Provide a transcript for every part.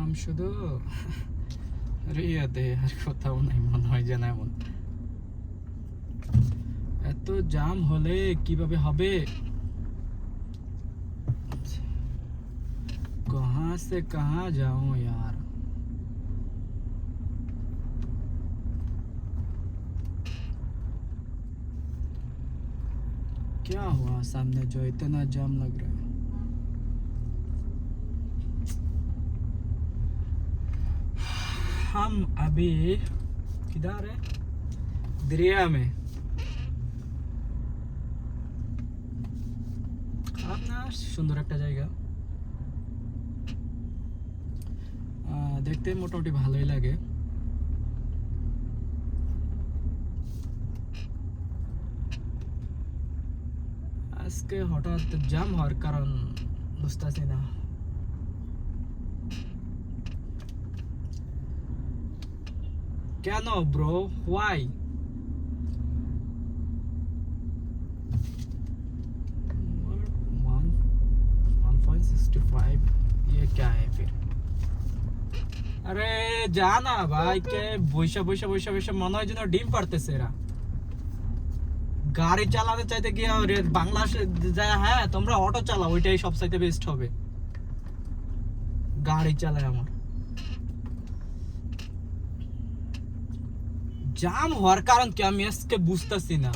জাম শুধু রিয়াদে, আর কোথাও নাই মনে হয় যেন এমন। এত জাম হলে কিভাবে হবে? कहाँ से कहाँ जाऊं यार। क्या हुआ सामने जो इतना जाम लग रहा है? हम अभी किधर है? दरिया में। খারাপ না, সুন্দর একটা জায়গা, দেখতে মোটামুটি ভালোই লাগে। আজকে হঠাৎ জাম হওয়ার কারণ বুঝতেছি না। কেন ব্রো, হোয়াই? 1.65 ये क्या है फिर? আরে জানা ভাই, কে বৈশা বৈশা বৈশা বৈশা মনে হয় যেন ডিম পারতেছে এরা। গাড়ি চালাতে চাইতে গিয়ে বাংলাদেশে যায়, হ্যাঁ তোমরা অটো চালাও, ওইটাই সব চাইতে বেস্ট হবে। গাড়ি চালায় আমার জাম হওয়ার কারণ কি আমি আজকে বুঝতেছি না।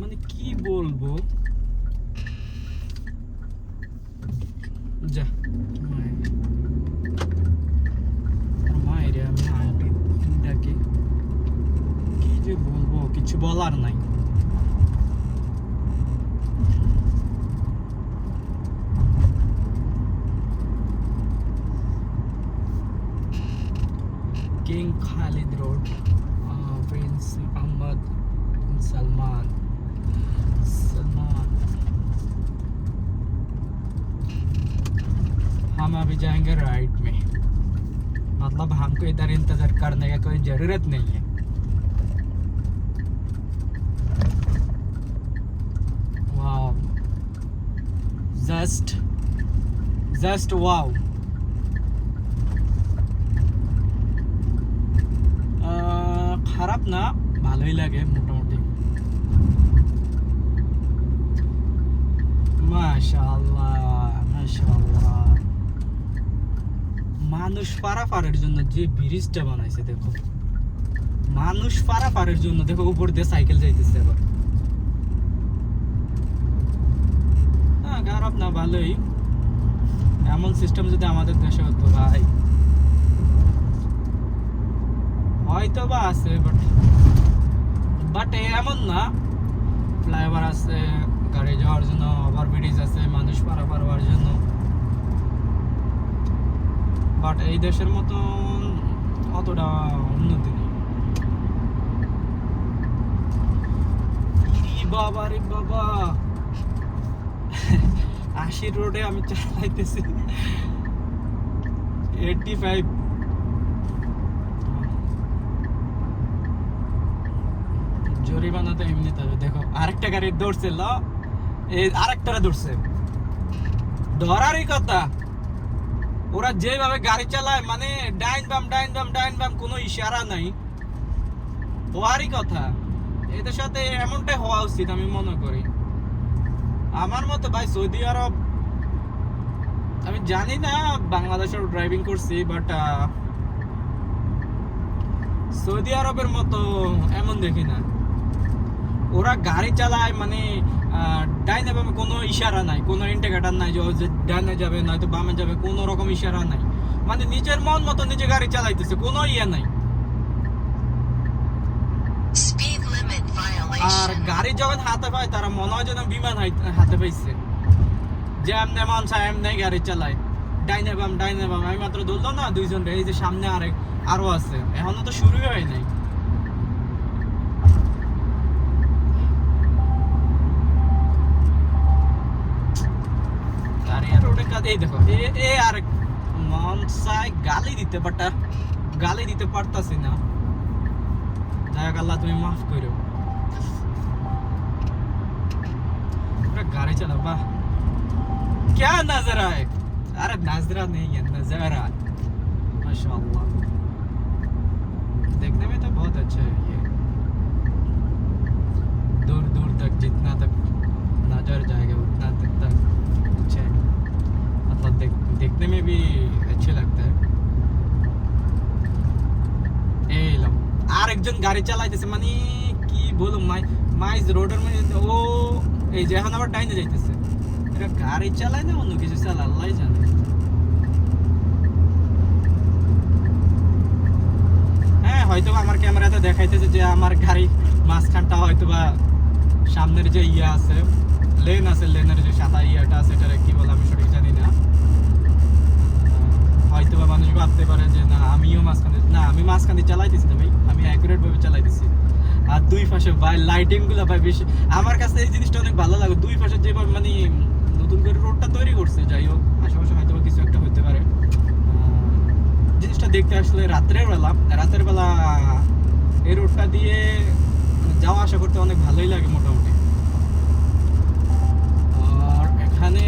মানে কি বলবো, যা মায়ের আমি আইডিটাকে কি যে বলবো, কিছু বলার নাই। King Khalid road, prince Mohammed Salman. हम अभी जाएंगे राइट में, मतलब हमको इधर इंतजार करने का कोई जरूरत नहीं है। Wow, just wow. খারাপ না, ভালোই লাগে মোটামুটি। মাশাআল্লাহ মাশাআল্লাহ। মানুষ পারাপারের জন্য যে ব্রিজটা বানাইছে দেখো, মানুষ পারাপারের জন্য দেখো উপর দিয়ে সাইকেল যাইতেছে। আবার হ্যাঁ, খারাপ না, ভালোই। এমন সিস্টেম যদি আমাদের দেশে হতো ভাই, হয়তো বা আছে, বাট এমন না। ফ্লাইওভার আছে গাড়ি যাওয়ার জন্য, ওভার ব্রিজ আছে মানুষ পারাপার হওয়ার জন্য, বাট এই দেশের মতন অতটা উন্নতি নেই। বাবা রে বাবা, 80 রোডে আমি চালাইতেছি 85। জরিমানা তো এমনি তবে দেখো, আরেকটা গাড়ি দৌড়ছে, আরেকটা দৌড়ছে, ধরারই কথা। ওরা যেভাবে গাড়ি চালায়, মানে ডাইন বাম ডাইন বাম ডাইন বাম, কোনো ইশারা নাই, হওয়ারই কথা। এদের সাথে এমনটাই হওয়া উচিত আমি মনে করি। আমার মতো ভাই সৌদি আরব, আমি জানি না, বাংলাদেশের ড্রাইভিং করছি, বাট সৌদি আরবের মতো এমন দেখি না। ওরা গাড়ি চালায় মানে ডাইনে বামে কোনো ইশারা নাই, কোনো ইন্ডিকেটর নাই যে ডাইনে যাবে নয়তো বামে যাবে, কোনো রকম ইশারা নাই। মানে নিজের মন মতো নিজে গাড়ি চালাইতেছে, কোনো ইয়ে নাই। আর গাড়ি যখন হাতে পায়, তারা মনে হয় যেন বিমান হাতে পাইছে, যে এমনি মন চায় এমনি গাড়ি চালায়, ডাইনে বাম ডাইনে বাম। আমি মাত্র ধরলো না দুইজন, এই যে সামনে আরো আছে, এখনো তো শুরুই হয় নাই। এই দেখো, এ আর মন চায় গালি দিতে, বাট গালি দিতে পারতাছি না। যাক আল্লাহ তুমি মাফ করো। पूरा गाड़ी चला वाह क्या नजारा है अरे नजरा नहीं है नजारा माशाल्लाह देखने में तो बहुत अच्छा है ये दूर दूर तक जितना तक नजर जाएगा उतना तक अच्छा है मतलब देखने में भी अच्छे लगता है এলাম আরেকজন গাড়ি চালাইতেছে মানে কি বলুম মাইজ রোডের মধ্যে ও এই যে এখন আবার ডাইনে যাইতেছে এটা গাড়ি চালায় না অন্য কিছু চালায় আল্লাহই জানে হ্যাঁ হয়তো আমার ক্যামেরাতে দেখাইতেছে যে আমার গাড়ি মাঝখানটা হয়তো বা সামনের যে ইয়া আছে লেন আছে লেনের যে সাদা ইয়াটা আছে এটা কি বলে আমি সঠিক জানি না হয়তো বা মানুষ ভাবতে পারে যে না আমিও মাঝখানে না আমি মাঝখানে চালাইতেছি না ভাই আমি অ্যাকুরেট ভাবে চালাইতেছি আর দুই পাশে ভাই লাইটিং গুলো ভাই বেশি আমার কাছে এই জিনিসটা অনেক ভালো লাগে দুই পাশে যেভাবে মানে নতুন করে রোডটা তৈরি করছে যাই হোক আশেপাশে হয়তো বা কিছু একটা হতে পারে জিনিসটা দেখতে আসলে রাতের বেলা এই রোডটা দিয়ে যাওয়া আসা করতে অনেক ভালোই লাগে মোটামুটি আর এখানে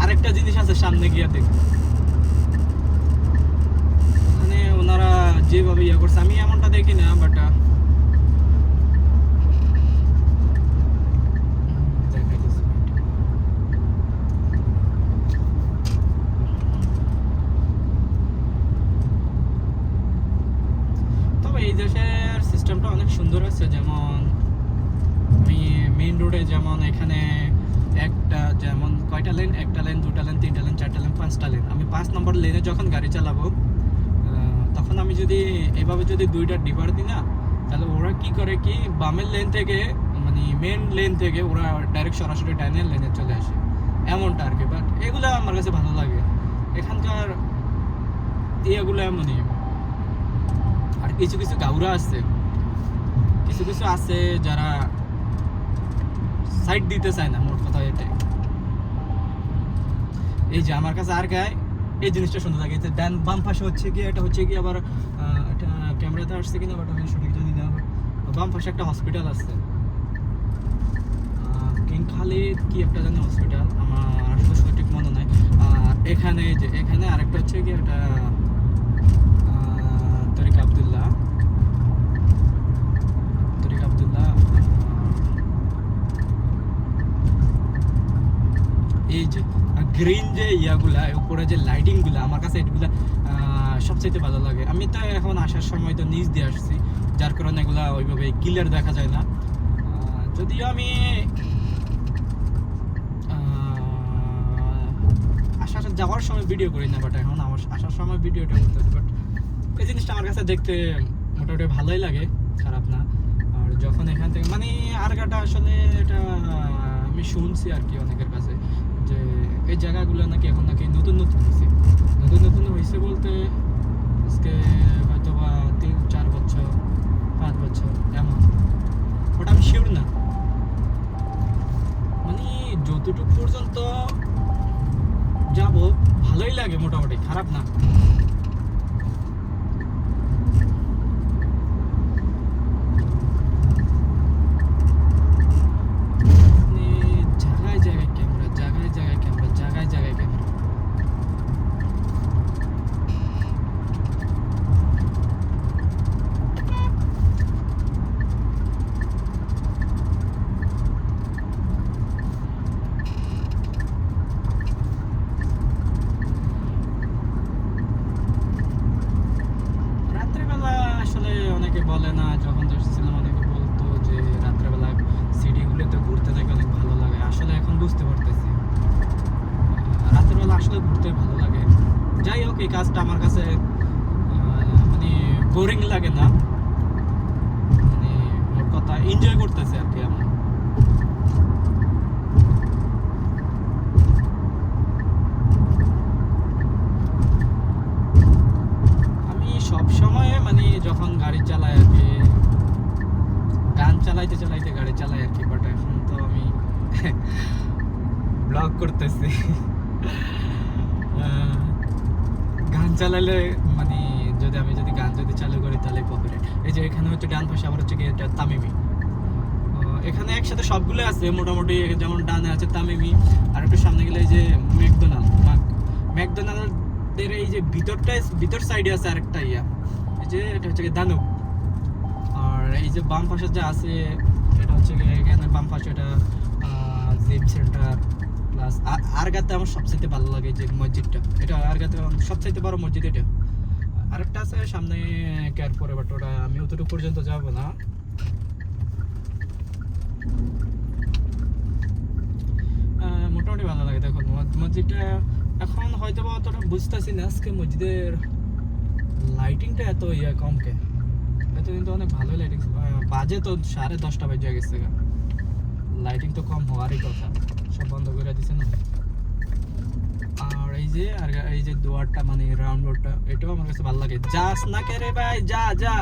আরেকটা জিনিস আছে সামনে গিয়ে দেখ ওখানে ওনারা যেভাবে ইয়ে করছে আমি এমনটা দেখি না বাট তবে এই দেশের সিস্টেমটা অনেক সুন্দর আছে যেমন মেইন রোডে যেমন এখানে একটা যেমন কয়টা লেন একটা লেন দুটা লেন তিনটা লেন চারটা লেন পাঁচটা লেন আমি 5 নম্বর লেনে যখন গাড়ি চালাবো তখন আমি যদি এভাবে যদি দুইটা ডিভার দিই না তাহলে ওরা কি করে কি বামের লেন থেকে মানে মেন লেন থেকে ওরা ডাইরেক্ট সরাসরি ডাইনের লেনে চলে আসে এমনটা আর কি বাট এগুলো আমার কাছে ভালো লাগে এখানকার ইয়েগুলো এমনই আর কিছু কিছু গাউরা আছে কিছু কিছু আছে যারা সাইড দিতে চায় না মোট কথা এটাই এই যে আমার কাছে আর গায়ে এই জিনিসটা সুন্দর লাগে যে ডান বাম পাশে হচ্ছে কি এটা হচ্ছে কি আবার এটা ক্যামেরাতে আসছে কিনা বাট আমি সঠিক জানি না বাম পাশে একটা হসপিটাল আছে কিং খালিদ কি একটা জানি হসপিটাল আমার আসলে সঠিক মনে নাই আর এখানে যে এখানে আরেকটা হচ্ছে কি এটা তরিক আব্দুল্লাহ এই যে গ্রিন যে ইয়াগুলা উপরে যে লাইটিং গুলা আমার কাছে এগুলা সবচেয়ে ভালো লাগে আমি তো এখন আসার সময় তো নিচ দিয়ে আসছি যার কারণে এগুলা ওইভাবে ক্লিয়ার দেখা যায় না যদিও আমি যাওয়ার সময় ভিডিও করি না বাট এখন আমার আসার সময় ভিডিওটা করতেছি বাট এই জিনিসটা আমার কাছে দেখতে মোটামুটি ভালোই লাগে খারাপ না আর যখন এখান থেকে মানে আরগাটা আসলে এটা আমি শুনছি আর কি অনেকের কাছে যে এই জায়গাগুলো নাকি এখন নাকি নতুন হয়েছে বলতে আজকে হয়তো বা 3-4 বছর 5 বছর এমন বাট আমি শিওর না মানে যতটুকু পর্যন্ত যাবো ভালোই লাগে মোটামুটি খারাপ না বলে না যখন দেখছিলাম অনেকে বলতো যে রাত্রেবেলা সিটিগুলোতে ঘুরতে থেকে অনেক ভালো লাগে আসলে এখন বুঝতে পারতেছি রাত্রেবেলা আসলে ঘুরতে ভালো লাগে যাই হোক এই কাজটা আমার কাছে মানে বোরিং লাগে না মানে মোট কথা এনজয় করতেছে আর কি আমার সব সময় মানে যখন গাড়ি চালাই আর কি গান চালাইতে গাড়ি চালাই আর কি বাট এখন তো আমি ব্লগ করতেছি গান চালালে মানে যদি গান চালু করি তাহলে কপিরাইট এই যে এখানে হচ্ছে ডান পাশে আবার হচ্ছে কি এটা তামিমি এখানে একসাথে সবগুলো আছে মোটামুটি, যেমন ডানে আছে তামিমি, আর একটু সামনে গেলে এই যে ম্যাকডোনাল্ডের এই যে ভিতর সাইডে আছে আরেকটা ইয়া, এই যে এটা হচ্ছে দানুব। আর এই যে বাম পাশে যা আছে এটা হচ্ছে এখানে বাম পাশে এটা জিম সেন্টার প্লাস আরগাতে আমার সবচেয়ে ভালো লাগে যে মসজিদটা, এটা আরগাতে সবচেয়ে বড় মসজিদ এটা। আরেকটা আছে সামনে কেয়ার করে, বাট ওটা আমি অতটুকু পর্যন্ত যাব না। মোটামুটি ভালো লাগে। দেখুন মসজিদটা এখন হয়তো বা অতটা বুঝতেছি না, আজকে মসজিদের লাইটিংটা এত কমকে, এত কিন্তু অনেক ভালোই লাইটিং, বাজে তো 10:30 বাজে গেছে, লাইটিং তো কম হওয়ারই কথা, সব বন্ধ করে দিছে না। আর এই যে দুয়ারটা মানে রাউন্ড রোডটা, এটাও আমার কাছে ভালো লাগে। যাস না কে রে ভাই, যা যা,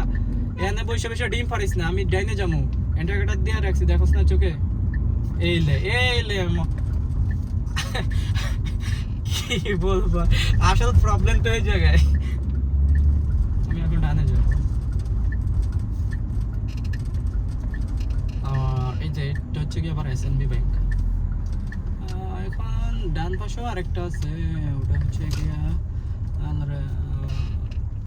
এনে বসে বসে ডিম পারিস না, আমি ডাইনে যাবো, এন্টারকেটার দিয়ে রাখছি, দেখোস না চোখে? এই লে কি বলবো, আসল প্রবলেম তো এই জায়গায়। আমি এখন ডানে যাবো। এই যে এটা হচ্ছে কি আবার এসএনবি ব্যাংক। এখন ডান পাশেও আরেকটা আছে, ওটা হচ্ছে গিয়া